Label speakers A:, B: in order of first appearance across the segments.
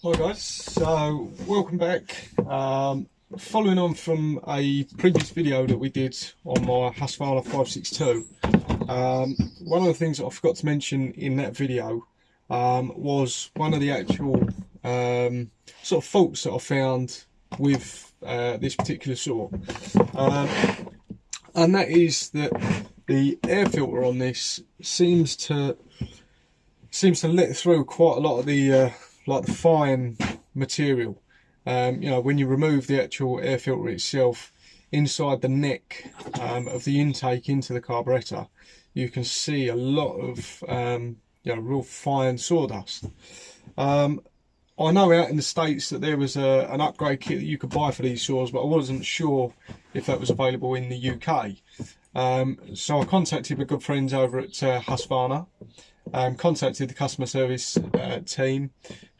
A: Hi guys, so welcome back. Following on from a previous video that we did on my Husqvarna 562, one of the things that I forgot to mention in that video was one of the actual sort of faults that I found with this particular saw, and that is that the air filter on this seems to let through quite a lot of the like the fine material. You know, when you remove the actual air filter itself, inside the neck of the intake into the carburettor, you can see a lot of you know, real fine sawdust. I know out in the States that there was an upgrade kit that you could buy for these saws, but I wasn't sure if that was available in the UK. So I contacted my good friends over at Husqvarna, contacted the customer service team,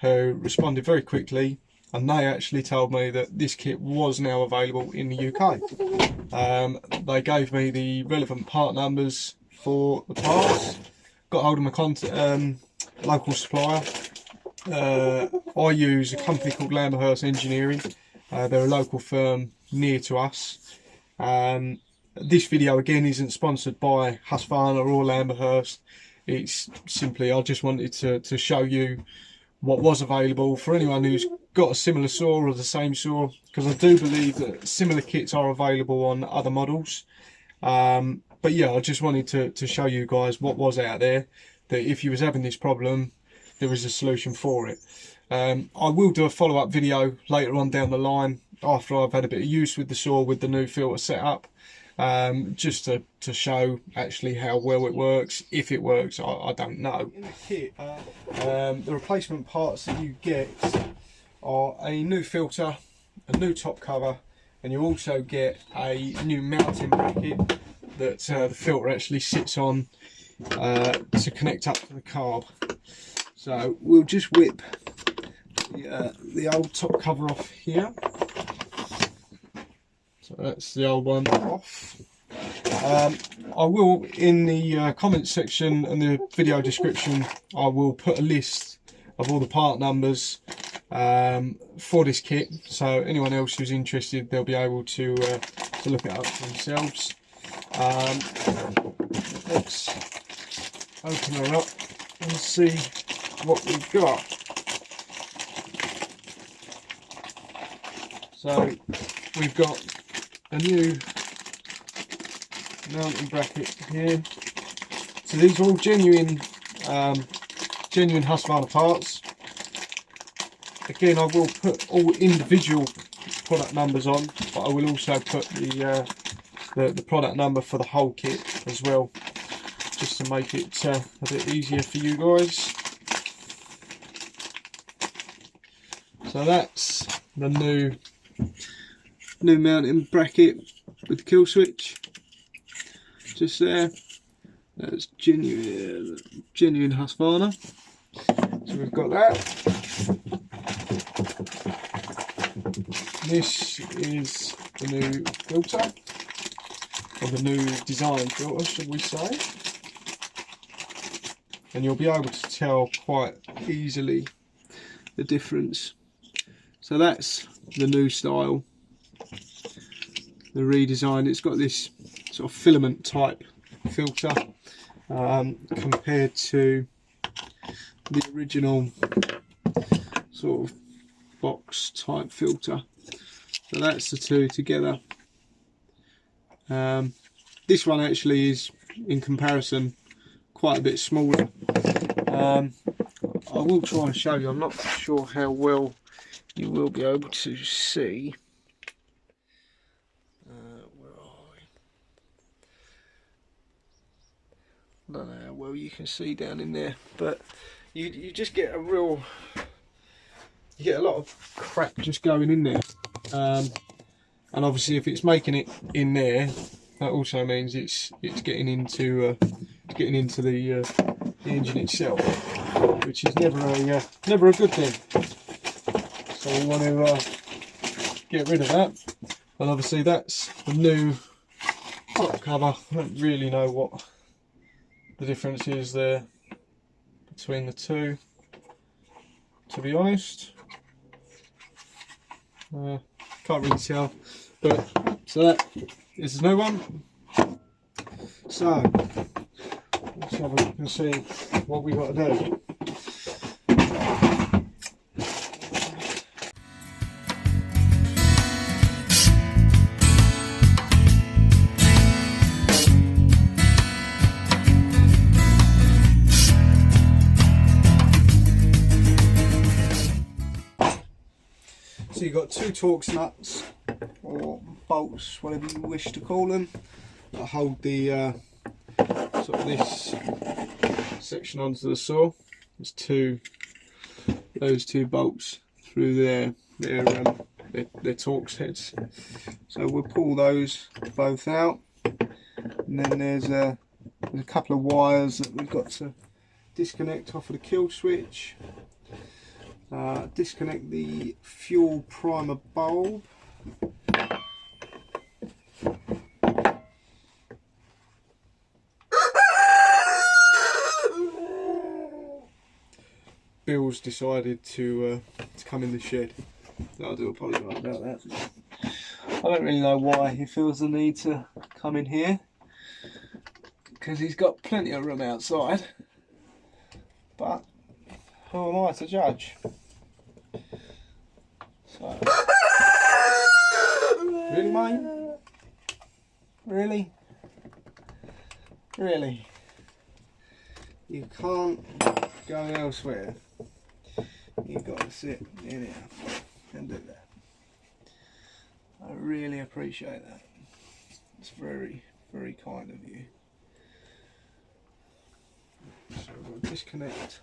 A: who responded very quickly, and they actually told me that this kit was now available in the UK. They gave me the relevant part numbers for the parts, got hold of my local supplier. I use a company called Engineering. They're a local firm near to us. This video again isn't sponsored by Husqvarna or Lamberhurst. It's simply, I just wanted to show you what was available for anyone who's got a similar saw or the same saw, because I do believe that similar kits are available on other models. But yeah, I just wanted to show you guys what was out there, that if you was having this problem, there is a solution for it. I will do a follow-up video later on down the line after I've had a bit of use with the saw with the new filter set up. Just to show actually how well it works. If it works, I don't know. In the kit, the replacement parts that you get are a new filter, a new top cover, and you also get a new mounting bracket that the filter actually sits on to connect up to the carb. So we'll just whip the old top cover off here. So that's the old one off. I will, in the comments section and the video description, I will put a list of all the part numbers for this kit, so anyone else who's interested, they'll be able to look it up for themselves. Let's open her up and see what we've got. So we've got a new mounting bracket here. So these are all genuine Husqvarna parts. Again, I will put all individual product numbers on, but I will also put the product number for the whole kit as well, just to make it a bit easier for you guys. So that's the new mounting bracket with the kill switch, just there. That's genuine Husqvarna. So we've got that. This is the new filter, or the new design filter, should we say, and you'll be able to tell quite easily the difference. So that's the new style, the redesign. It's got this sort of filament type filter compared to the original sort of box type filter. So that's the two together. This one actually is, in comparison, quite a bit smaller. I will try and show you. I'm not sure how well you will be able to see. Where are we? I don't know how well you can see down in there, but you just get a real, you get a lot of crap just going in there, and obviously if it's making it in there, that also means it's getting into the engine itself, which is never a good thing. So we want to get rid of that. And obviously that's the new top cover. I don't really know what the difference is there between the two, to be honest. Can't really tell, but so that is a new one. So let's have a look and see what we got to do. So you've got two Torx nuts, or bolts, whatever you wish to call them, that hold the sort of this section onto the saw. There's those two bolts through there. They're Torx heads. So we'll pull those both out, and then there's a couple of wires that we've got to disconnect off of the kill switch. Disconnect the fuel primer bulb. Bill's decided to come in the shed. I do apologise about that. I don't really know why he feels the need to come in here, because he's got plenty of room outside, but who am I to judge? So, really, mate? Really? Really? You can't go elsewhere. You've got to sit in here and do that. I really appreciate that. It's very, very kind of you. So we'll disconnect.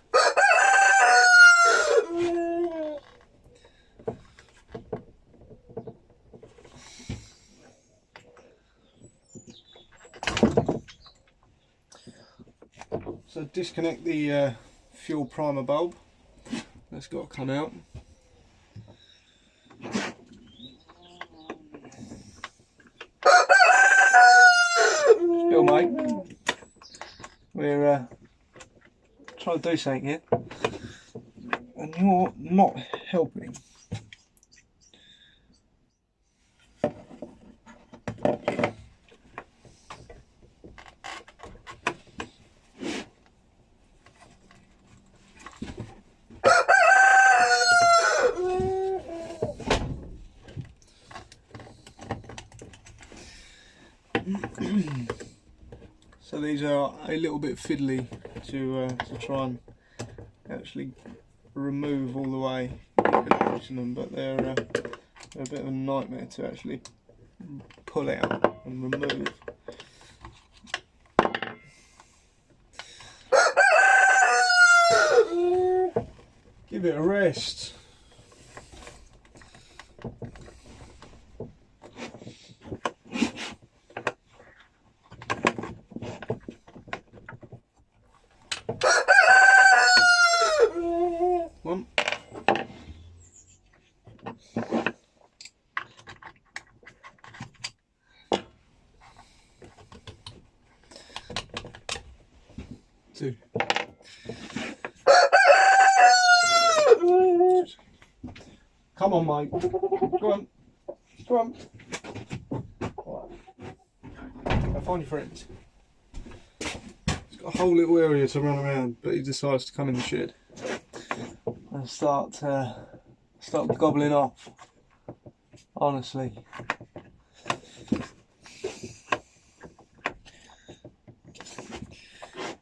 A: So disconnect the fuel primer bulb. That's got to come out. Still, mate. We're trying to do something here, and you're not helping. So these are a little bit fiddly to try and actually remove all the way. You can loosen them, but they're a bit of a nightmare to actually pull out and remove. Give it a rest. One. Two. Come on, mate. Go on. Go on. Right. Go find your friends. He's got a whole little area to run around, but he decides to come in the shed and start gobbling off. Honestly.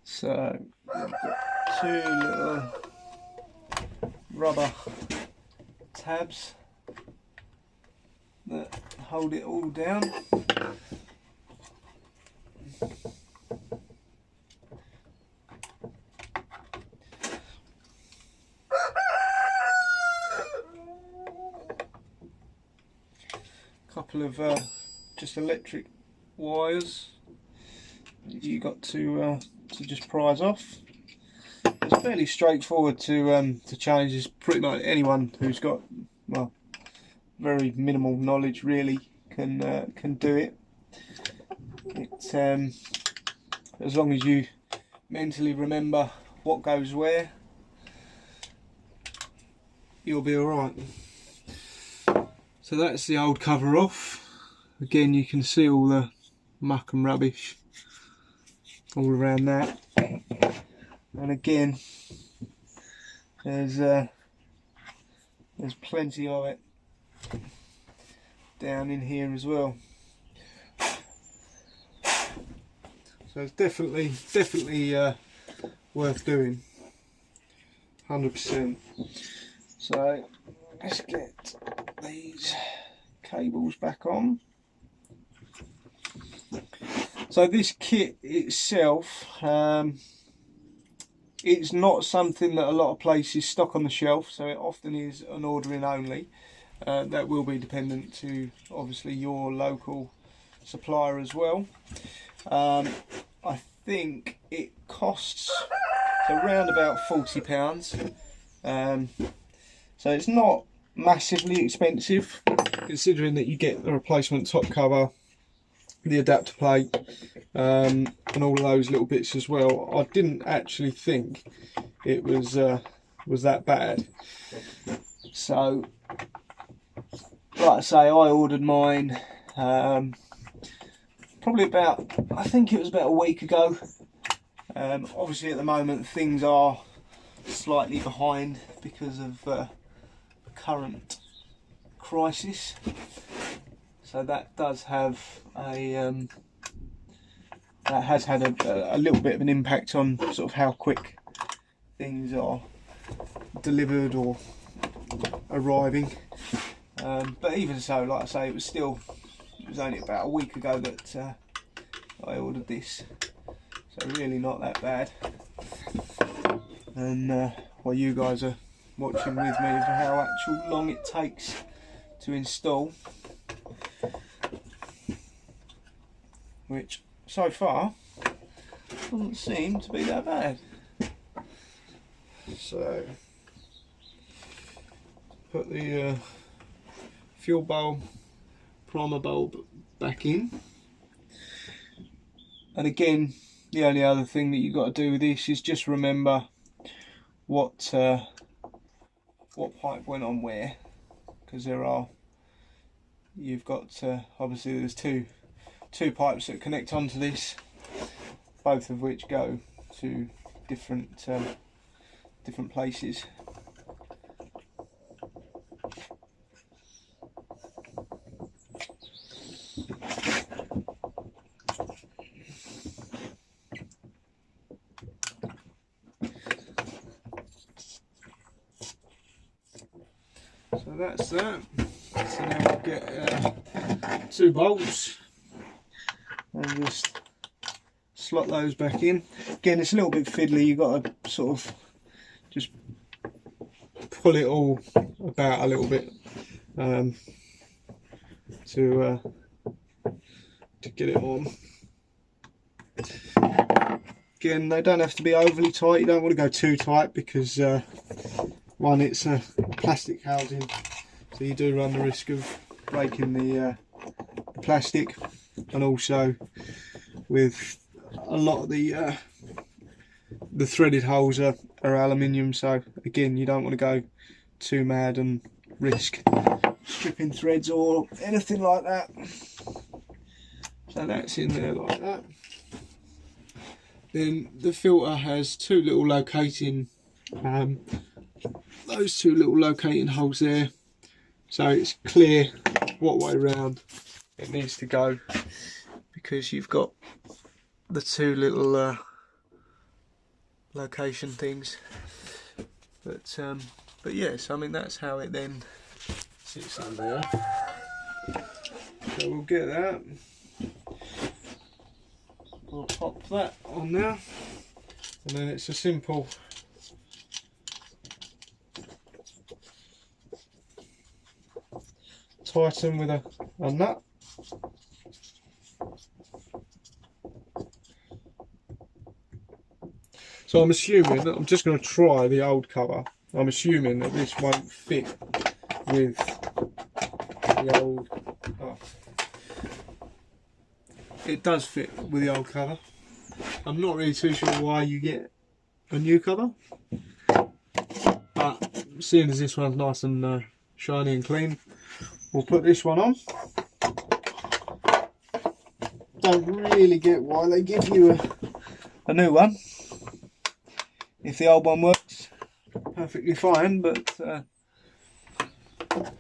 A: So we've got two little rubber tabs that hold it all down. Couple of just electric wires you got to just prise off. It's fairly straightforward to change. It's pretty much anyone who's got, well, very minimal knowledge really can do it. As long as you mentally remember what goes where, you'll be all right. So that's the old cover off. Again, you can see all the muck and rubbish all around that. And again, there's plenty of it down in here as well. So it's definitely worth doing, 100%. So let's get these cables back on. So this kit itself, it's not something that a lot of places stock on the shelf, so it often is an ordering only. That will be dependent to obviously your local supplier as well. I think it costs around about £40. So it's not massively expensive, considering that you get the replacement top cover, the adapter plate, and all of those little bits as well. I didn't actually think it was that bad. So, like I say, I ordered mine probably about, I think it was about a week ago. Obviously at the moment things are slightly behind because of the current crisis. So that does have a that has had a little bit of an impact on sort of how quick things are delivered or arriving. But even so, like I say, it was only about a week ago that I ordered this, so really not that bad. And while you guys are watching with me for how actual long it takes to install, which so far doesn't seem to be that bad. So put the fuel bulb, primer bulb back in, and again, the only other thing that you've got to do with this is just remember what pipe went on where, because you've got obviously there's two pipes that connect onto this, both of which go to different places. So that's that. So now we'll get 2 bolts and just slot those back in. Again, it's a little bit fiddly, you've got to sort of just pull it all about a little bit to get it on. Again, they don't have to be overly tight, you don't want to go too tight because one, it's a plastic housing, so you do run the risk of breaking the plastic, and also with a lot of the threaded holes are aluminium, so again you don't want to go too mad and risk stripping threads or anything like that. So that's in there like that. Then the filter has 2 little locating those 2 little locating holes there, so it's clear what way round it needs to go, because you've got the 2 little location things. But yes, I mean that's how it then sits on there. So we'll get that. We'll pop that on there, and then it's a simple tighten with a nut. So I'm assuming, I'm just going to try the old cover, I'm assuming that this won't fit with the old, it does fit with the old cover. I'm not really too sure why you get a new cover, but seeing as this one's nice and shiny and clean, we'll put this one on. Don't really get why they give you a new one if the old one works perfectly fine, but who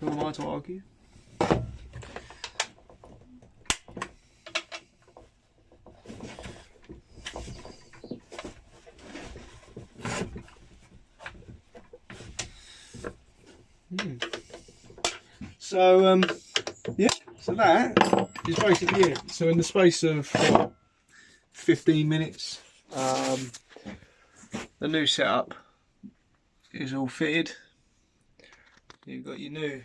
A: am I to argue? So yeah, so that is basically it. So in the space of 15 minutes, the new setup is all fitted. You've got your new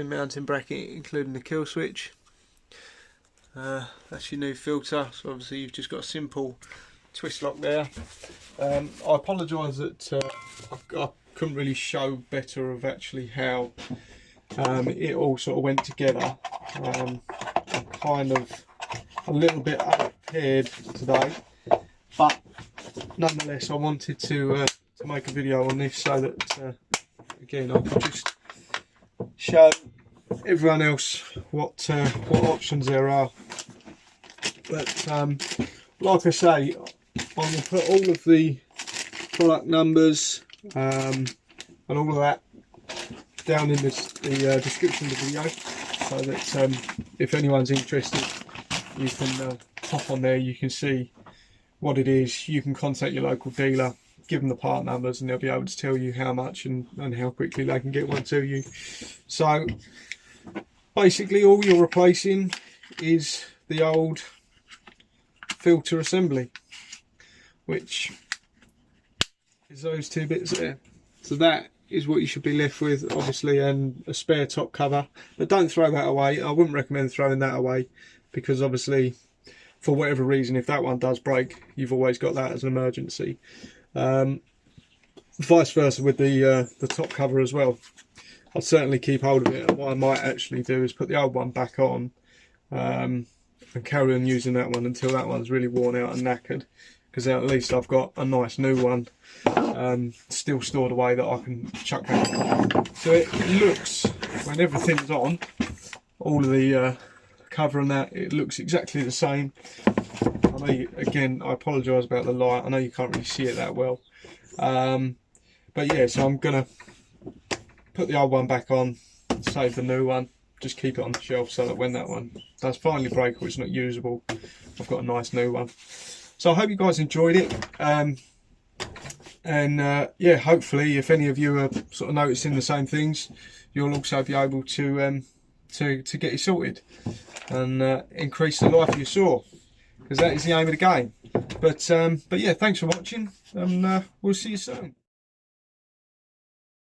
A: mounting bracket, including the kill switch. That's your new filter. So obviously you've just got a simple twist lock there. I apologise that I couldn't really show better of actually how it all sort of went together. I'm kind of a little bit unprepared today, but nonetheless I wanted to make a video on this so that again I could just show everyone else what options there are. But like I say, I will put all of the product numbers and all of that down in the description of the video, so that if anyone's interested, you can hop on there, you can see what it is, you can contact your local dealer, give them the part numbers, and they'll be able to tell you how much and how quickly they can get one to you. So basically all you're replacing is the old filter assembly, which is those two bits there. So that is what you should be left with, obviously, and a spare top cover. But don't throw that away. I wouldn't recommend throwing that away, because obviously for whatever reason, if that one does break, you've always got that as an emergency. Vice versa with the top cover as well. I'd certainly keep hold of it, and what I might actually do is put the old one back on and carry on using that one until that one's really worn out and knackered, because at least I've got a nice new one still stored away that I can chuck back on. So it looks, when everything's on, all of the cover and that, it looks exactly the same. I know again, I apologise about the light, I know you can't really see it that well, but yeah, so I'm gonna put the old one back on, save the new one, just keep it on the shelf so that when that one does finally break or it's not usable, I've got a nice new one. So I hope you guys enjoyed it, and yeah, hopefully if any of you are sort of noticing the same things, you'll also be able to get it sorted and increase the life of your saw, because that is the aim of the game. But yeah, thanks for watching, and we'll see you soon.